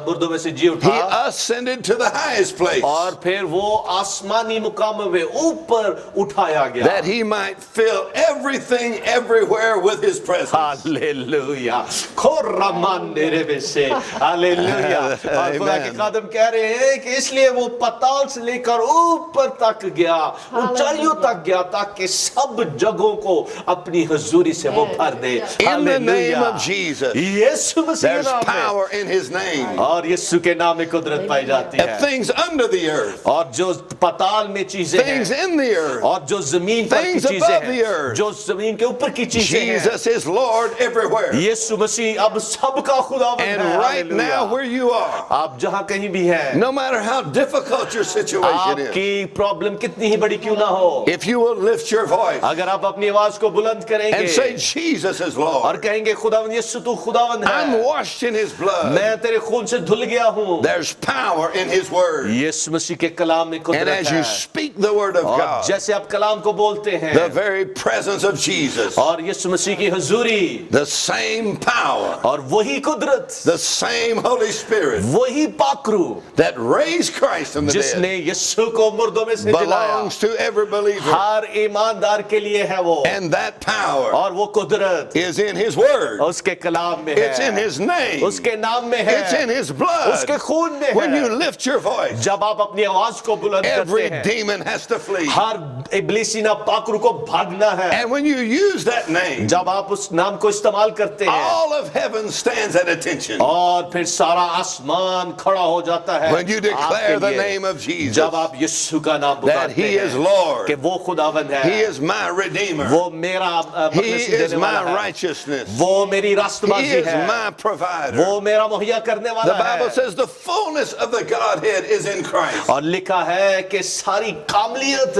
मुर्दों में से जी He उठा ascended to the highest place और फिर वो आसमानी मुकाम में ऊपर उठाया गया, that He might fill everything everywhere with His presence. Hallelujah. खोरमान मेरे में से, हालेलुया। और खुदा के खादम कह रहे हैं कि इसलिए वो पताल से लेकर ऊपर तक गया, ऊंचाइयों तक गया, ताकि सब जगहों को अपनी हुजूरी से वो भर दे। In the name hallelujah. of Jesus, यीशु मसीह के there's नाम में, power in His name. और यीशु के नाम में कुदरत पाई जाती That है, things under the earth, और जो पताल में चीजें things हैं in the earth, और जो जमीन पर की things चीजें above the हैं, earth. जो जमीन के ऊपर की चीजें हैं, Jesus is Lord everywhere. यीशु मसीह अब सबका खुदावंद And है। right hallelujah. now, where you are, आप जहां कहीं भी हैं, no matter how difficult your situation is, आपकी प्रॉब्लम कितनी ही बड़ी क्यों ना हो, if you will lift your voice अगर आप अपनी आवाज को बुलंद करेंगे and say, Jesus is और Lord, कहेंगे खुदावंद यीशु तू खुदावंद I'm है, washed in His blood, मैं तेरे खून से धुल गया हूँ, there's power in His word. यीशु मसीह के कलाम में And कुदरत as you है, speak the word of और God, जैसे आप कलाम को बोलते हैं the very presence of Jesus, और यीशु मसीह की हुजूरी the same power, और वही कुदरत, the same Holy Spirit वही पाकरू that raised Christ from the dead जिसने यीशु को मुर्दों में से जिलाया, belongs to every believer. हर ईमानदार के लिए है वो, And that power और वो कुदरत is in His word. उसके कलाम में It's है, in His his name. उसके नाम में है, It's in his blood. उसके खून में When you है। lift your voice, जब आप अपनी आवाज को बुलंद करते every हैं, demon has to flee. हर इब्लीसी नापाकरू को भागना है। And when you use that name, जब आप उस नाम को इस्तेमाल करते हैं, all of heaven stands at attention. और फिर सारा आसमान खड़ा हो जाता है When you declare आपके the लिए। name of Jesus, जब आप यीशु का नाम that पुकारते he is हैं Lord, कि वो खुदावंद है, he is my redeemer, वो मेरा he मकसद is देने वाला my है, righteousness, वो मेरी he रास्तबाजी is है, my provider. वो मेरा मुहैया करने The वाला Bible है। says the fullness of the Godhead is in Christ. और लिखा है कि सारी कामलियत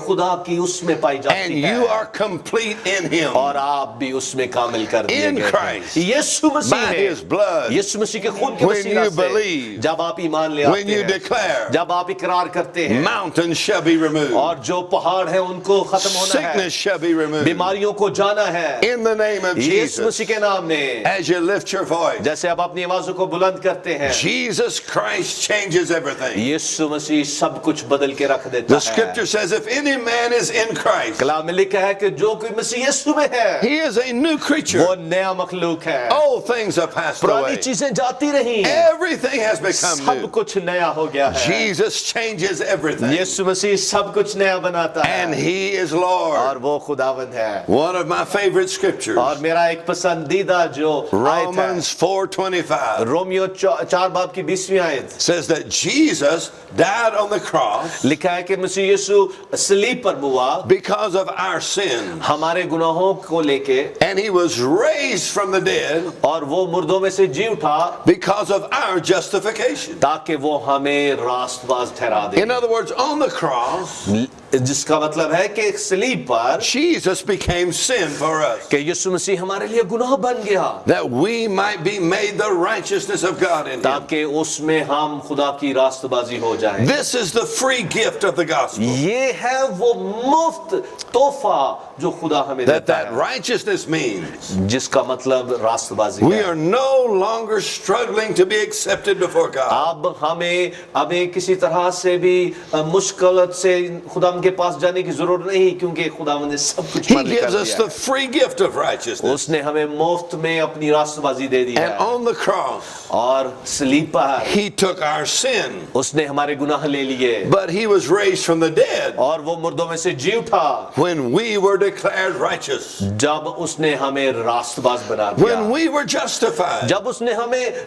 खुदा की उसमें पाई And जाती you है, are complete in him. और आप भी उसमें कामिल कर दिए In गए हैं। Christ, यीशु मसीह by में, his blood, यीशु मसीह के खून के when वसीला you से believe, जब आप ईमान ले when आते you हैं, declare, जब आप इकरार करते हैं, mountains shall be removed, और जो पहाड़ है उनको खत्म होना है, sickness shall be removed. बीमारियों को जाना है, In the name of Yeshu Jesus, मसीह के नाम में। as you lift your voice, जैसे आप अपनी आवाजों को बुलंद करते हैं, Jesus Christ changes everything. यीशु मसीह सब कुछ बदल के रख देता The है। scripture says if any man is in Christ, कलाम में लिखा है कि जो कोई मसीह यीशु में है, he is a new creature. वो नया मखलूक है, Old things have passed पुरानी away. चीजें जाती रही, Everything has become सब new. कुछ नया हो गया है। Jesus changes everything. यीशु मसीह सब कुछ नया बनाता And है, he is Lord. और वो खुदावंद है। One of my favorite scriptures, और मेरा एक पसंदीदा जो आयत है, Romans 4:25, रोमियो 4 बाब की 20वीं आयत, says that Jesus died on the cross लिखा है कि मसीह यीशु सलीब पर हुआ because of our sin, हमारे गुनाहों को लेके, and he was raised from the dead और वो मुर्दों में से जी उठा because of our justification. ताकि वो हमें रास्तबाज ठहरा दे। In other words, on the cross, जिसका मतलब है कि सलीब पर Jesus became sin for us, कि यीशु मसीह हमारे लिए गुनाह बन गया, that we might be made the righteousness of God in him. ताकि उसमें हम खुदा की रास्तबाजी हो जाएं। This is the free gift of the gospel, ये है वो मुफ्त तोहफा जो खुदा हमें देता that है, righteousness means जिसका मतलब रास्तबाजी we है। are no longer struggling to be accepted before God. अब हमें किसी तरह से भी मुश्किल से खुदा के पास जाने की जरूरत नहीं, क्योंकि खुदा ने सब कुछ He बंद कर gives us दिया the है। free gift of righteousness. उसने हमें मुफ्त में अपनी रास्तबाजी दे दी And है, on the cross, और सलीब पर he took our sin, उसने हमारे गुनाह ले लिए, but he was raised from the dead और वो मुर्दों में से जी उठा when we were declared righteous, जब उसने हमें रास्तबाज बना when दिया, we were justified. जब उसने हमें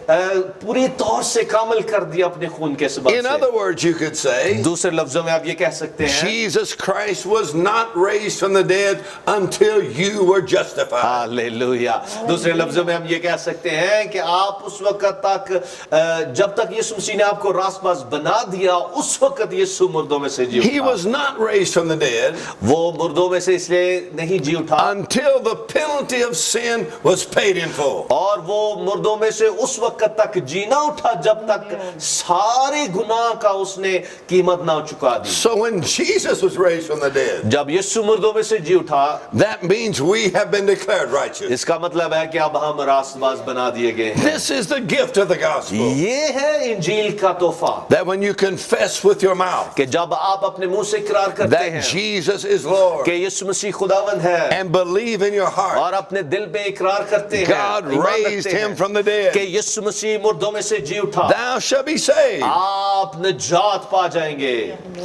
पूरी तौर से कामिल कर दिया अपने खून के सबब In से। other words, you could say, दूसरे लफ्जों में आप ये कह सकते हैं, Jesus Christ was not raised from the dead until you were justified. Hallelujah. दूसरे लफ्जों में हम ये कह सकते हैं कि आप उस वक्त तक जब तक यीशु मसीह ने आपको रास्तबाज बना दिया, उस वक्त यीशु मुर्दों में से जी He उठा। was not raised from the dead वो मुर्दों में से इसलिए नहीं जी उठा, until the penalty of sin was paid in full. और वो मुर्दों में से उस वक्त तक जीना उठा जब तक सारे गुनाह का उसने कीमत ना चुका दी। So when Jesus was raised from the dead, जब यीशु मुर्दों में से जी उठा, that means we have been declared righteous. इसका मतलब है कि अब हम रास्तबाज बना दिए गए हैं। This is the gift of the gospel. ये है इंजील का तोहफा, That when you confess with your mouth कि जब आप अपने मुंह से इकरार करते that हैं Jesus is Lord कि यीशु मसीह खुदावंद है, and believe in your heart और अपने दिल में इकरार करते हैं, God ईमान raised रखते him हैं from the dead, कि यीशु मसीह मुर्दों में से जी उठा, thou shalt be saved. आप निजात पा जाएंगे।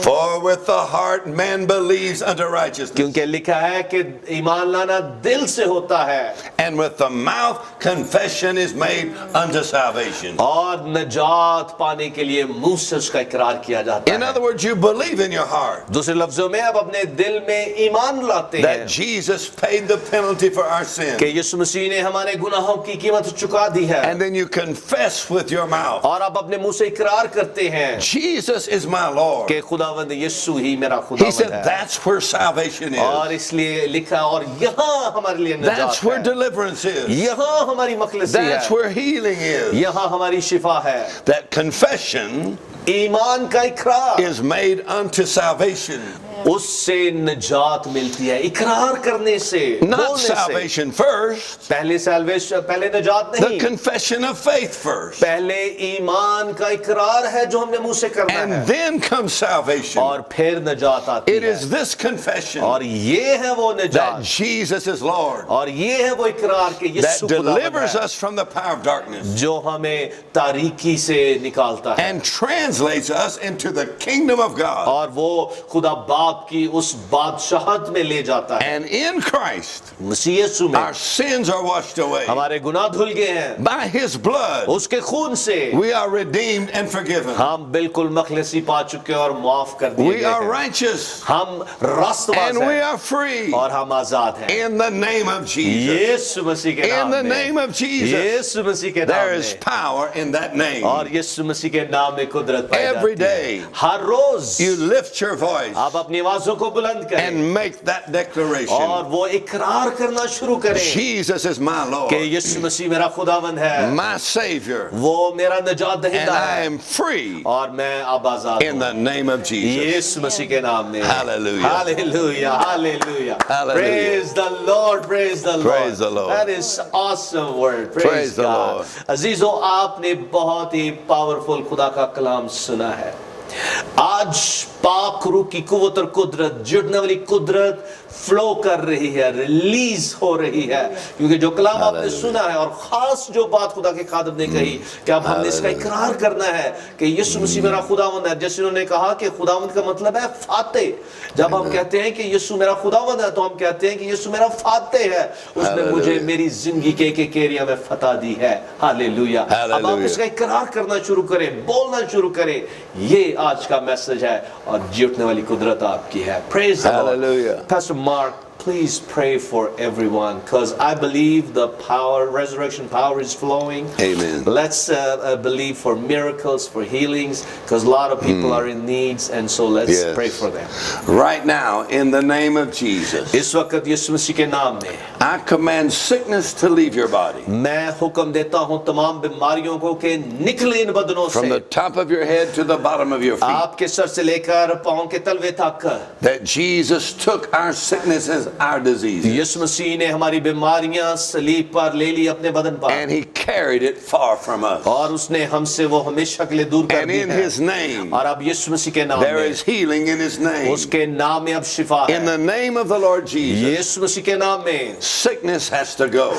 For with the heart man believes unto righteousness, क्योंकि लिखा है कि ईमान लाना दिल से होता है, and with the mouth confession is made unto salvation. और निजात पाने के लिए मुंह से उसका इकरार किया जाता In है। other words, you believe in your heart दूसरे लफ्जों में आप अपने दिल में ईमान लाते that हैं Jesus paid the penalty for our sin, कि यीशु मसीह ने हमारे गुनाहों की कीमत चुका दी है, and then you confess with your mouth, और आप अपने मुंह से इकरार करते हैं Jesus is my Lord. कि खुदावंद यीशु ही मेरा He खुदावंद said है, that's where salvation और is. इसलिए लिखा, और यहाँ हमारे लिए निजात That's where है, deliverance is. यहाँ हमारी मखलसी That's है, where healing is. यहाँ हमारी शिफा है। That confession ईमान का इकरार is made unto salvation. उससे निजात मिलती है, इकरार करने से, Not बोलने से। salvation first, पहले salvation, पहले निजात the नहीं, confession of faith first. पहले ईमान का इकरार है जो हमने मुंह से करना है, And then comes salvation. और फिर निजात आती It है। is this confession और ये है वो that निजात, Jesus is Lord, और ये है वो इकरार के that यीशु खुदावंद delivers है, us from the power of darkness जो हमें तारीकी से निकालता है, and translates us into the kingdom of God. और वो खुदा बाप की उस बादशाहत में ले जाता है। And in Christ, मसीह यीशु में our sins are washed away. हमारे गुनाह धुल गए हैं, By His blood, उसके खून से we are redeemed and forgiven. हम बिल्कुल मखलसी पा चुके हैं और माफ कर दिए We गए are हैं। righteous हम रास्तबाज and we हैं are free और हम आजाद हैं। in the name of Jesus. यीशु मसीह के नाम In the में, name of Jesus, यीशु मसीह के नाम there is में, power in that name. और यीशु मसीह के नाम में कुदरत पाई Every जाती है। day, her rose you lift your voice आप अपनी आवाजों को बुलंद करें and make that और declaration. वो इकरार करना शुरू करें Jesus is my कि Lord, यीशु मसीह मेरा खुदावंद है, my Savior, वो मेरा निजात and दहिंदा I है am free और मैं अब आजाद in हूँ। the name of Jesus. यीशु मसीह के नाम में। Hallelujah. Hallelujah. Hallelujah. Hallelujah. Praise the Lord. Praise the Lord. Praise the Lord. That is awesome word. Praise, Praise the God. Lord. अजीजों, आपने बहुत ही पावरफुल खुदा का कलाम सुना है। आज पाक रूह की कुव्वत और कुदरत, जुड़ने वाली कुदरत फ्लो कर रही है, रिलीज हो रही है, क्योंकि जो कलाम आपने सुना है और खास जो बात खुदा के खादिम ने कही कि अब हमने इसका इकरार करना है कि यीशु मसीह मेरा खुदावंद है। जैसे उन्होंने कहा कि खुदावंद का मतलब है फाते। जब हम कहते हैं कि यीशु मेरा खुदावंद है तो हम कहते हैं कि यीशु मेरा फाते है, उसने मुझे मेरी जिंदगी के एक एरिया में फतह दी है। हालेलुया। अब आप इसका इकरार करना शुरू करें, बोलना शुरू करें। ये आज का मैसेज है और जीतने वाली कुदरत आपकी है। Praise the Lord. Hallelujah. Pastor Mark, please pray for everyone, because I believe the power, resurrection power is flowing. Amen. Let's believe for miracles, for healings, because a lot of people are in needs, and so let's Yes. pray for them. Right now, in the name of Jesus, इस वक्त यीशु मसीह के नाम में I command sickness to leave your body. मैं हुक्म देता हूँ तमाम बीमारियों को कि निकले इन बदनों From the से, top of your head to the bottom of your feet. आपके सर से लेकर पाँव के तलवे तक। That Jesus took our sicknesses, our diseases, यीशु मसीह ने हमारी बीमारियां सलीब पर ले ली अपने बदन पर, and He carried it far from us. और उसने हमसे वो हमेशा के लिए दूर कर And दी in है। His name, और अब यीशु मसीह के नाम there में, is healing in His name. उसके नाम में अब शिफा In the है। name of the Lord Jesus, यीशु मसीह के नाम में sickness has to go,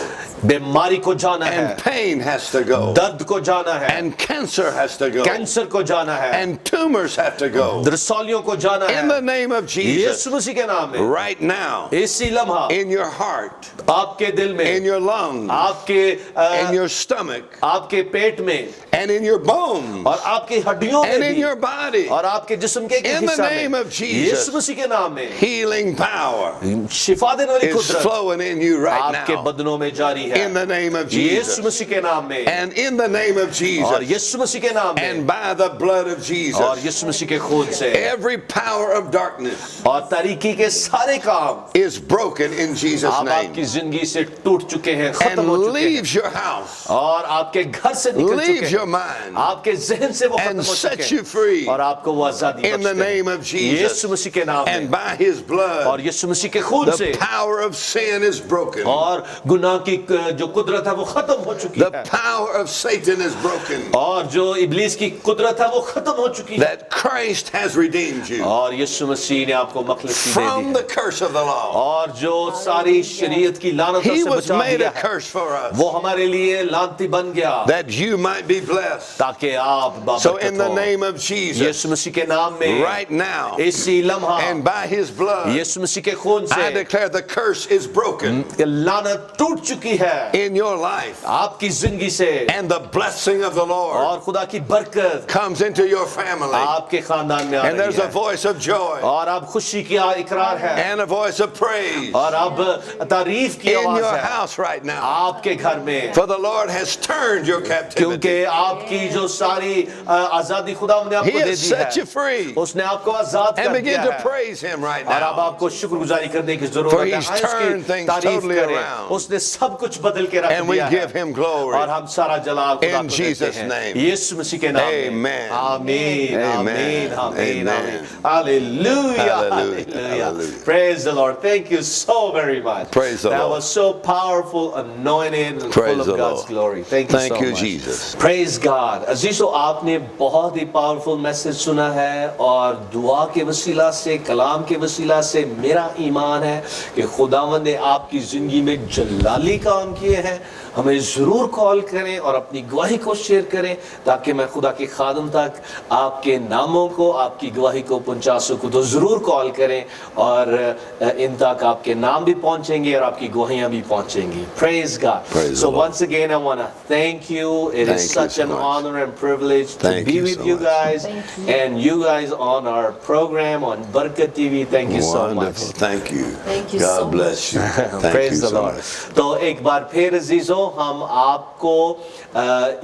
बीमारी को जाना है, and pain has to go, दर्द को जाना है, and cancer has to go, cancer को जाना है, and tumors have to go. रसौलियों को जाना In the है। name of Jesus, यीशु मसीह के नाम में right now, इसी लम्हा in your heart, आपके दिल in में, your lungs, आपके in your stomach, आपके पेट में and in your bones, और आपकी हड्डियों में and in भी your body, और आपके जिस्म के एक In the हिस्सा name में of Jesus, यीशु मसीह के नाम में healing power शिफा देने वाली is कुदरत flowing in you right आपके now. बदनों में जारी है। In the name of Yeshu Jesus, मसीह के नाम में and in the name of और Jesus, यीशु मसीह के नाम में and by the blood of और Jesus, यीशु मसीह के खून से every power of darkness और तारीकी के सारे काम is broken in Jesus' आप name, आपकी जिंदगी से टूट चुके हैं, खत्म and हो चुके हैं leaves your house, और आपके घर से निकल चुके leaves your हैं, mind, आपके जहन से वो खत्म and हो चुके sets you हैं free और आपको वो आजादी in the बख्शते हैं। name of Jesus, यीशु मसीह के नाम and में by His और blood, यीशु मसीह के खून से the power of sin is broken. और गुनाह की जो कुदरत है वो खत्म हो चुकी The है power of Satan is broken. और जो इब्लीस की कुदरत है वो खत्म हो चुकी है That Christ has redeemed you और यीशु मसीह ने आपको मखलसी दे from दी the है curse of the law. और जो सारी शरीयत की लानतों He से was बचा made दिया a है curse for us वो हमारे लिए लानती बन गया that you might be blessed. ताकि आप So in बाबरकत the हो। name of Jesus, यीशु मसीह के नाम में right now, इसी लम्हा and by His blood, यीशु मसीह के खून I से declare the curse is broken लानत टूट चुकी है in your life, आपकी जिंदगी से and the blessing of the Lord और खुदा की बरकत comes into your family, आपके खानदान में आ and रही there's a है voice of joy और आप खुशी की इकरार है and a voice of praise और अब तारीफ की in आवाज your है house right now. आपके घर में, For the Lord has turned your क्योंकि captivity. आपकी जो सारी आजादी खुदा ने He आपको दे has दी set you है, free. उसने आपको आजाद And कर begin दिया to है praise Him right और अब now. आपको शुक्रगुजारी करने की For जरूरत है। he's आइए turned उसकी things तारीफ totally करें, around. उसने सब कुछ बदल के रख And we दिया give है Him glory. और हम सारा जलाल खुदा In को देते Jesus' हैं name. यीशु मसीह के नाम में। Amen. आमीन Amen. आमीन आमीन Amen. आमीन। Hallelujah Hallelujah. hallelujah। Hallelujah. Praise the Lord. Thank you so very much. Praise the That Lord. was so powerful, anointed, and Praise full of the God's Lord. glory. Thank you Thank so you, much. Jesus. Praise God. अजीजों, आपने बहुत ही powerful message सुना है और दुआ के वसीला से, कलाम के वसीला से मेरा ईमान है कि खुदावंद ने आपकी जिंदगी में जलाली काम किए हैं। हमें ज़रूर कॉल करें और अपनी गवाही को शेयर करें ताकि मैं खुदा के खादम तक आपके नामों को, आपकी गवाही को पहुंचा सकूं। तो ज़रूर कॉल करें और इन तक आपके नाम भी पहुंचेंगे और आपकी गवाहियां भी पहुंचेंगी। Praise God. Praise So the Lord. once again I want to thank you. It Thank is you such so an much. honor and privilege to Thank be you with so you much. guys Thank you. and you guys on our program on Barkat TV. Thank you so much. Wonderful. Thank you. Thank you God so bless you. Thank you Praise the so Lord. much. तो एक बार फिर अजीजों, हम आपको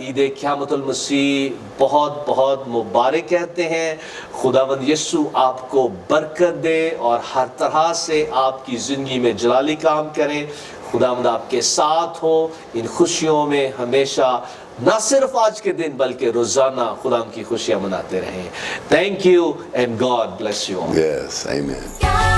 ईद क़यामतुल मसीह बहुत बहुत मुबारक कहते हैं। खुदावंद यीशु आपको बरकत दे और हर तरह से आपकी ज़िंदगी में जलाली काम करें। खुदावंद आपके साथ हो इन खुशियों में हमेशा, ना सिर्फ आज के दिन बल्कि रोजाना खुदा की खुशियां मनाते रहें। Thank you and God bless you. Yes. Amen. God